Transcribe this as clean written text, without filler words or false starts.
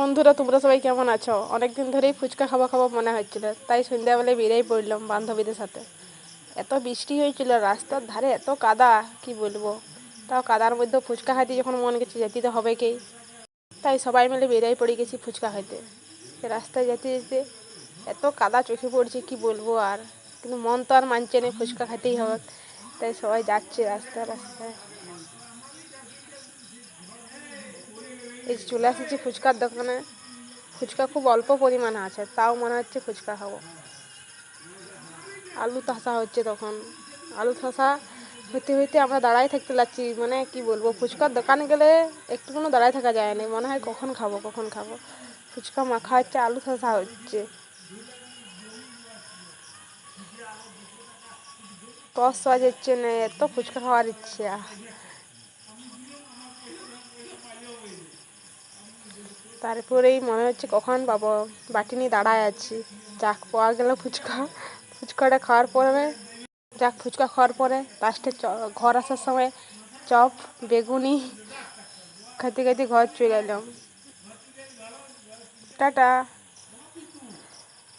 বন্ধুরা, তোমরা সবাই কেমন আছো? অনেকদিন ধরেই ফুচকা খাওয়া খাওয়া মনে হচ্ছিল, তাই সন্ধ্যাবেলায় বেরিয়ে পড়লাম বান্ধবীদের সাথে। এত বৃষ্টি হয়েছিল, রাস্তার ধারে এত কাদা, কি বলবো। তাও কাদার মধ্যে ফুচকা খাইতে যখন মন গেছে, যেতে তো হবে কি। তাই সবাই মিলে বেরিয়ে পড়ে গেছি ফুচকা খাইতে। রাস্তায় যেতে যেতে এত কাদা চোখে পড়ছে, কি বলবো আর। কিন্তু মন তো আর মানছে না, ফুচকা খাইতেই হবে। তাই সবাই যাচ্ছে রাস্তায় রাস্তায়। এই চলে এসেছি ফুচকার দোকানে। ফুচকা খুব অল্প পরিমাণে আছে, তাও মনে হচ্ছে ফুচকা খাবো। আলু ঠাসা হচ্ছে তখন। আলু ঠাসা হইতে হইতে আমরা দাঁড়াই থাকতে লাগছি, মানে কি বলবো, ফুচকার দোকানে গেলে একটু কোনো দাঁড়ায় থাকা যায় না, মনে হয় কখন খাবো কখন খাবো। ফুচকা মাখা হচ্ছে, আলু ঠাসা হচ্ছে, তস যাচ্ছে না, এত ফুচকা খাওয়ার ইচ্ছা। তারপরেই মনে হচ্ছে কখন পাবো, বাটি নিয়ে দাঁড়ায় আছি। যাক, পাওয়া গেল ফুচকা। ফুচকাটা খাওয়ার পরে, ফুচকা খাওয়ার পরে লাস্টে ঘর আসার সময় চপ বেগুনি খেতে খেতে ঘর চলে এলাম। টাটা।